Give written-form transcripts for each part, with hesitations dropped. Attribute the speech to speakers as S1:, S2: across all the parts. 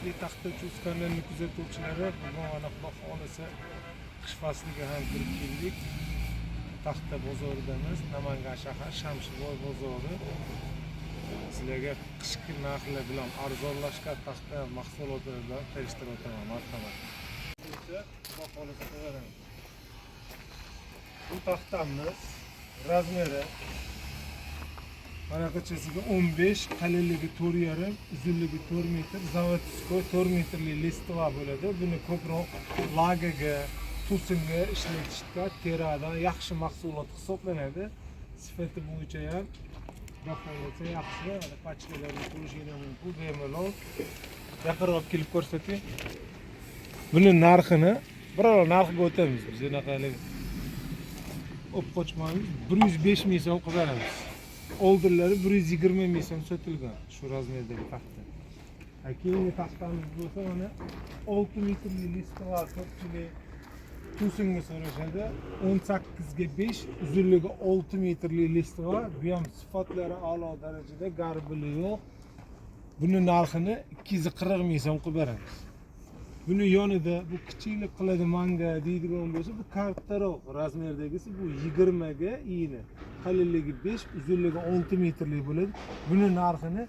S1: hurmatli taxta uch kanalni kuzatuvchilari, bugun ana Xudo xolisa qish fasliga ham kirib keldik. Taxta bozoridamiz, Namangan shahar Shamshiboy bozori. Sizlarga qishki narxlar bilan arzonlashgan taxta mahsulotlar bilan tanishtirib o'taman. Marhamat. Xudo xolisa ko'ramiz. Bu taxtamiz razmeri Manaqachasiga 15, qalinligi 4,5, uzunligi 4 metr, zavodskoy 4 metrli listva bo'ladi. Buni ko'proq lagaga, tusinga ishlatishda teradan yaxshi mahsulot hisoblanadi. Sifati bo'yicha ham baholasa yaxshi. Mana pachkalarni ko'rishingiz mumkin. Bemalol yaqinroq kelib ko'rsating. Buni narxini biror narxga o'tamiz. Biz anaqalik o'p qochmaymiz. 105 ming so'm qilib beramiz. Oldinlari 120 ming so'm sotilgan shu razmerdagi taxta. Keyingi taxtamiz bo'lsa mana 6 metrli listalar ko'pchilik tusinga so'rashadi. 18 ga 5, uzunligi 6 metrli listalar. Bu ham sifatlari a'lo darajada, garbili yo'q. Buni narxini 240 ming so'm qilib beramiz. Buni yonida bu kichiklik qiladi manga deydigan bo'lsa, bu kattaroq razmerdagisi bu 20 ga iğne. Qalinligi 5, uzunligi 6 metrli bo'ladi. Buni narxini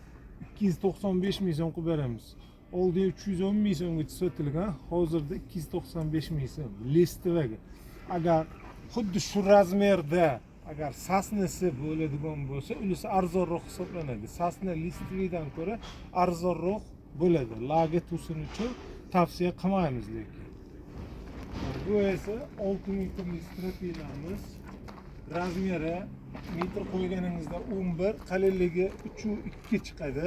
S1: 295 ming so'm qilib beramiz. Oldi 310 ming so'mga sotilgan, hozirda 295 ming so'm listivaga. Agar xuddi shu razmerda agar sasnasi bo'ladigan bo'lsa, unisi arzonroq hisoblanadi. Sasna listividan ko'ra arzonroq bo'ladi. Laga tusin uchun tavsiya qilmaymiz lekin. Bu esa 6 metrli strapilamiz. Razmeri metr qo'yganingizda 11, qalinligi 3,2 chiqadi.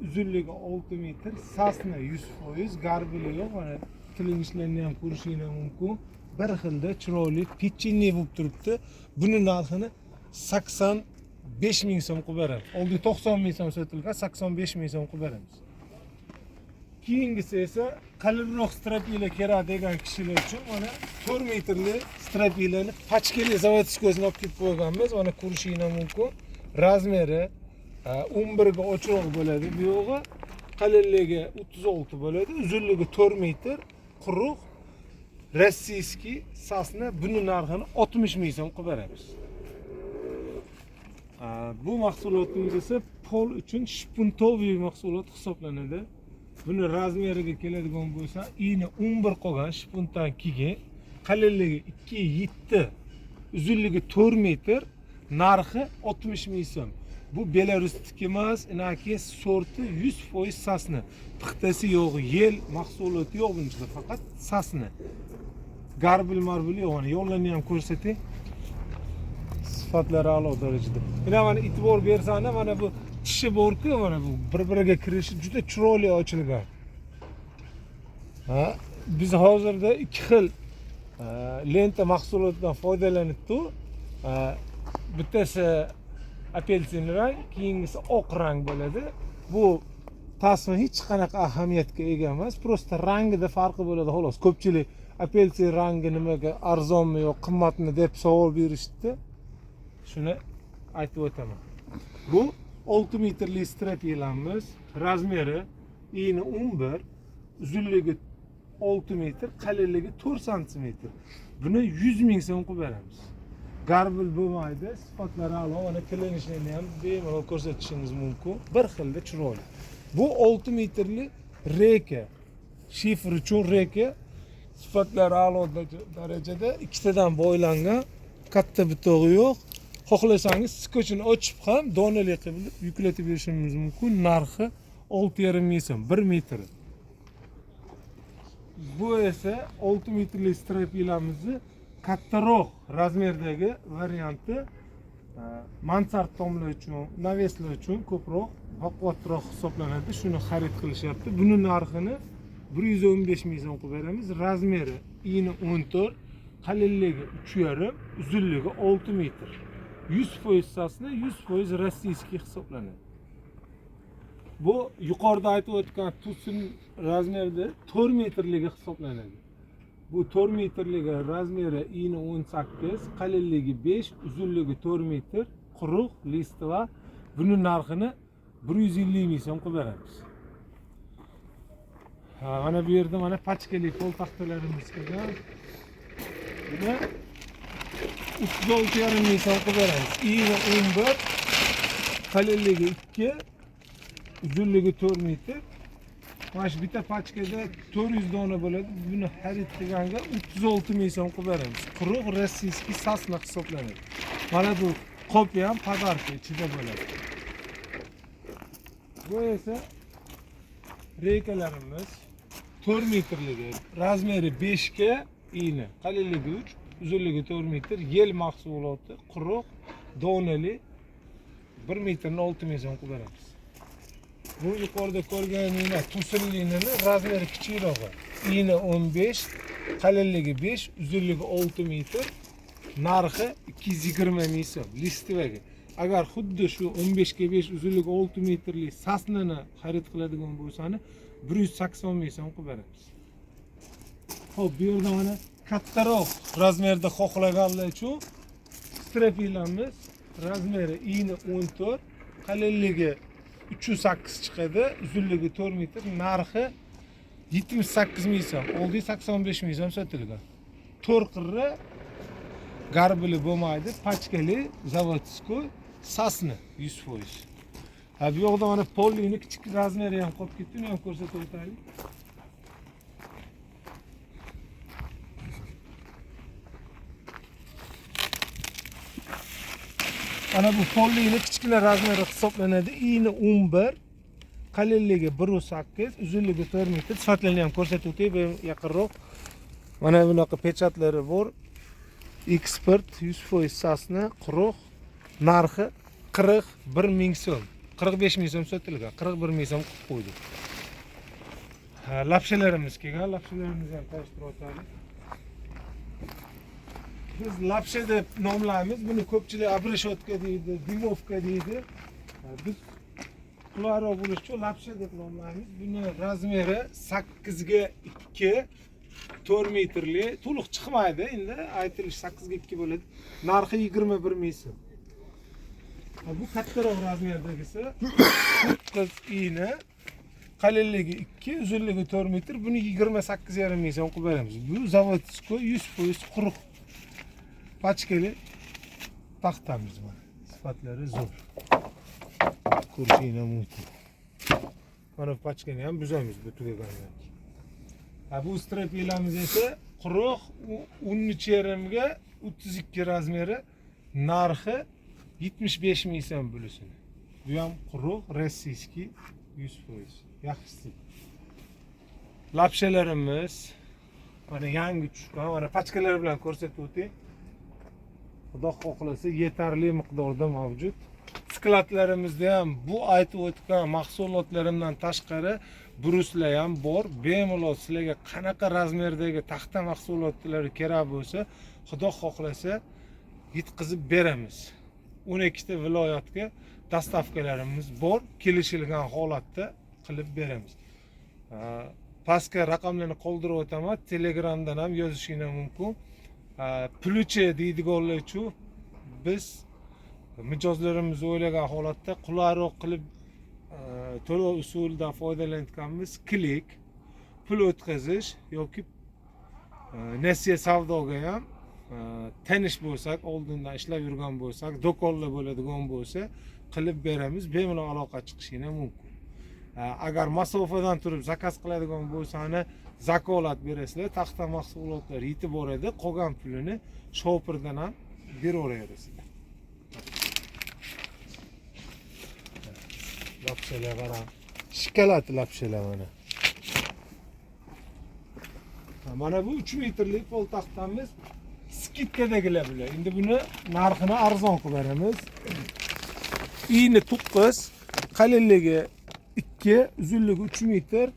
S1: Uzunligi 6 metr, sasna 100%, garbili yo'q. Mana tilinishlarni ham ko'rishingiz mumkin. Bir xilda chiroyli pechenye bo'lib turibdi. Buni narxini 85 ming so'm qilib beramiz. Oldi 90 ming so'm sotilgan, 85 ming so'm qilib beramiz. Keyingisi esa qalinroq strapila kerak degan kishilar uchun mana 4 metrli strapilani pachkali zavodskoyni olib kelib qo'yganmiz. Mana ko'rishingiz mumkin. Razmeri 11 ga ochroq bo'ladi. Bu yog'i qalinligi 36 bo'ladi. Uzunligi 4 metr, quruq rossiyskiy sasna. Buni narxini 60 ming so'm qilib beramiz. Bu mahsulotimiz esa pol uchun shpuntoviy mahsulot hisoblanadi. Buni razmeriga keladigan bo'lsa, iğne 11 qolgan shpuntan keyin, qalinligi 2,7, uzunligi 4 metr, narxi 60 ming so'm. Bu Belarusniki emas, inaki sorti 100% sasna. Pixtasi yo'q, yel mahsuloti yo'q bunchida, faqat sasna. Garbil marbil yo'q, yo'llarni ham ko'rsating. Sifatlari a'lo darajada. Mana e'tibor bersanglar, mana bu tishi bor-ku, mana bu bir-biriga kirishi juda chiroyli ochilgan. Biz hozirda ikki xil lenta mahsulotidan foydalanibdi. Bittasi apelsin rang, keyingisi oq rang bo'ladi. Bu tasma hech qanaqa ahamiyatga ega emas, prosta rangida farqi bo'ladi xolos. Ko'pchilik apelsin rangi nimaga arzonmi yo qimmatmi deb savol berishdi. Shuni aytib o'taman. Bu 6 metrli strapilamiz, razmeri iğne 11, uzunligi 6 metr, qalinligi 4 sm. Buni 100 ming so'm qilib beramiz. Garbil bo'lmaydi, sifatlari a'lo, mana tilinishini ham bemalol ko'rsatishingiz mumkin. Bir xilda chiroyli. Bu 6 metrli reka, shifr uchun reka, sifatlari a'lo darajada, ikkitadan bo'ylangan, katta bitog'i yo'q. Xohlasangiz skochini ochib ham donali qilib yuklatib berishingiz mumkin. Narxi 6,5 ming so'm, 1 metr. Bu esa 6 metrli strapilamizni kattaroq razmerdagi varianti. Mansard tomlar uchun, naveslar uchun ko'proq baquvvatroq hisoblanadi. Shuni xarid qilishyapti. Buni narxini 115 ming so'm qilib beramiz. Razmeri iğne 14, qalinligi 3,5, uzunligi 6 metr. 100% sasna, 100% rossiyskiy hisoblanadi. Bu yuqorida aytib o'tgan tusin razmerda 4 metrligi hisoblanadi. Bu 4 metrligi razmeri iğne 18, qalinligi 5, uzunligi 4 metr, quruq listva. Buni narxini 150 ming so'm qilib beramiz. Ha, mana bu yerda mana pachkali pol taxtalarimiz kelgan. Buni 36,5 ming so'm qilib beramiz. Eni 11, qalinligi 2, uzunligi 4 metr. Mana shu bitta pachkada 400 dona bo'ladi. Buni xarid qilganga 36 ming so'm qilib beramiz. Quruq rossiyskiy sasna hisoblanadi. Mana bu kopya ham podarka ichida bo'ladi. Bu esa reykalarimiz 4 metrligi, razmeri 5 ga, iğne, qalinligi 3, uzunligi 4 metr, yel mahsuloti, quruq, donali 1 metrni 6 ming so'm qilib beramiz. Bu yuqorida ko'rganingiz tusilligini razmeri kichikroq. Iğne 15, qalinligi 5, uzunligi 6 metr, narxi 220 ming so'm. Listivaga. Agar xuddi shu 15 ga 5 uzunligi 6 metrli sasnani xarid qiladigan bo'lsangiz 180 ming so'm qilib beramiz. Xo'p, bu yerda mana kattaroq razmerda xohlaganlar uchun strapilamiz. Razmeri iğne 14, qalinligi 308 chiqadi, uzunligi 4 metr, narxi 78 ming so'm, oldi 85 ming so'm sotilgan. 4 qirra garbili bo'lmaydi, pachkali, zavodskoy, sasni 100%. Ha, bu yoqda mana polini kichik razmeri ham qolib ketdi, uni ham ko'rsatib o'taylik. Ana bu polini kichkina razmeri hisoblanadi. Iğne 11, qalinligi 1.8, uzunligi 4 metr. Sifatlarini ham ko'rsatib o'tay, bu yaqinroq. Mana bunaqa pechatlari bor. Eksport 100% sasna, quruq, narxi 41 ming so'm. 45 ming so'm sotilgan, 41 ming so'm qilib qo'ydik. Lapshalarimiz kelgan, lapshalarimizni ham tanishtirib o'taylik. Biz lapsha deb nomlaymiz. Buni ko'pchilik abreshotka deydi, dimovka deydi. Biz qulayroq bo'lish uchun lapsha deb nomlaymiz. Buni razmeri 8 ga 2, 4 metrli, to'liq chiqmaydi. Endi aytilish 8 ga 2 bo'ladi. Narxi 21 ming so'm. Bu kattaroq razmerdagisi 9 iğne, qalinligi 2, uzunligi 4 metr. Buni 28,5 ming so'm qilib beramiz. Bu zavodskoy 100% quruq pachkali taxtamiz bor. Sifatlari zo'r. Ko'rishinglar mumkin. Mana pachkani ham buzamiz bu tugagandan keyin. Bu strapilamiz esa quruq 13,5 ga 32 razmeri, narxi 75 ming so'm bo'lisini. Bu ham quruq, rossiyskiy 100%. Yaxshisi. Lapshalarimiz mana yangi tushgan, mana pachkalar bilan ko'rsatib o'tay. Xudo xohlasa yetarli miqdorda mavjud. Skladlarimizda ham bu aytib o'tgan mahsulotlarimdan tashqari bruslar ham bor. Bemalol sizlarga qanaqa razmerdagi taxta mahsulotlari kerak bo'lsa, Xudo xohlasa yetkazib beramiz. 12 ta viloyatga dastavkalarimiz bor. Kelishilgan holatda qilib beramiz. Pastga raqamlarni qoldirib o'taman. Telegramdan ham yozishingiz mumkin. Plyuche deydiganlar uchun biz mijozlarimiz o'ylagan holatda qulayroq qilib to'lov usulidan foydalanayotganmiz. Klik, pul o'tkazish yoki nasiya savdoga ham tanish bo'lsak, oldindan ishlab yurgan bo'lsak, do'konlar bo'ladigan bo'lsa, qilib beramiz. Bemalol aloqa chiqishingiz mumkin. Agar masofadan turib zakaz qiladigan bo'lsangiz, zakolat berasizlar, taxta mahsulotlar yetib boradi, qolgan pulini shopirdan ham beraverasizlar. Lapshalar qarang. Shikolat lapshalar mana. Mana bu 3 metrlik pol taxtamiz. Skidkadagilar bular. Endi buni narxini arzon qilib beramiz. Iğne 9, qalinligi 2, uzunligi 3 metr.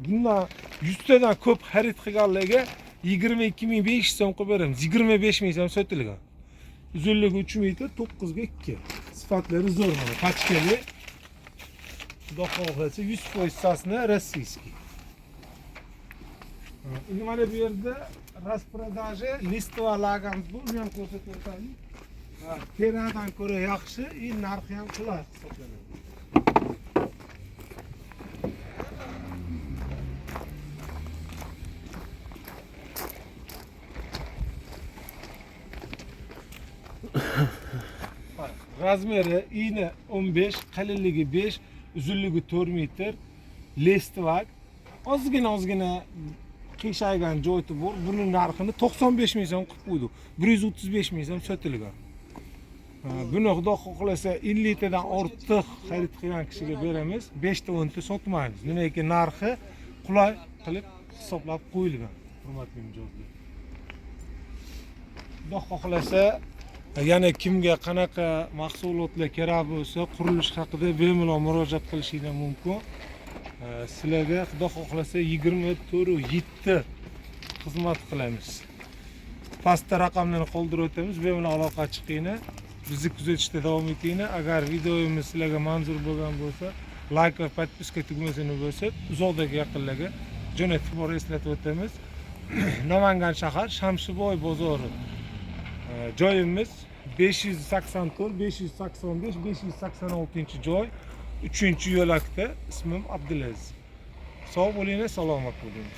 S1: Bundan 100 tadan ko'p xarid qilganlarga 22.500 so'm qilib beramiz. 25 ming so'm sotilgan. Uzunligi 3 metr, 9 ga 2. Sifatlari zo'r mana. Pachkali. Xudo xohlasa 100% sasna rossiyskiy. Endi mana bu yerda rasprodaji listowa lagamiz bor, uni ham ko'rsatib o'taylik. Teradan ko'ra yaxshi, narxi ham qulay hisoblanadi. razmeri iğne 15, qalinligi 5, uzunligi 4 metr, lestivak. Ozgina qiyshaygan joyi bor. Buning narxini 95 ming so'm qilib qo'ydik. 135 ming so'm sotilgan. Buni xudo xohlasa 50 tadan ortiq xarid qilgan kishiga beramiz, 5 ta 10 ta sotmaymiz. Nimaki narxi qulay qilib hisoblab qo'yilgan. Hurmatli mijozlar. Xudo xohlasa yana kimga qanaqa mahsulotlar kerak bo'lsa, qurilish haqida bemalol murojaat qilishingiz mumkin. Sizlarga xudo xohlasa 24/7 xizmat qilamiz. Pastda raqamlarni qoldirib o'tamiz, bemalol aloqa chiqinglar. Bizni kuzatishda davom etinglar. Agar videomiz sizlarga manzur bo'lgan bo'lsa, like va podpiska tugmasini bosib, uzoqdagi yaqinlarga jo'natib bor eslatib o'tamiz. Namangan shahar Shamshiboy bozori. Joyimiz 584, 585, 586-joy, 3-yo'lakda. Ismim Abdulaziz. Sog' bo'linglar, salomat bo'ling.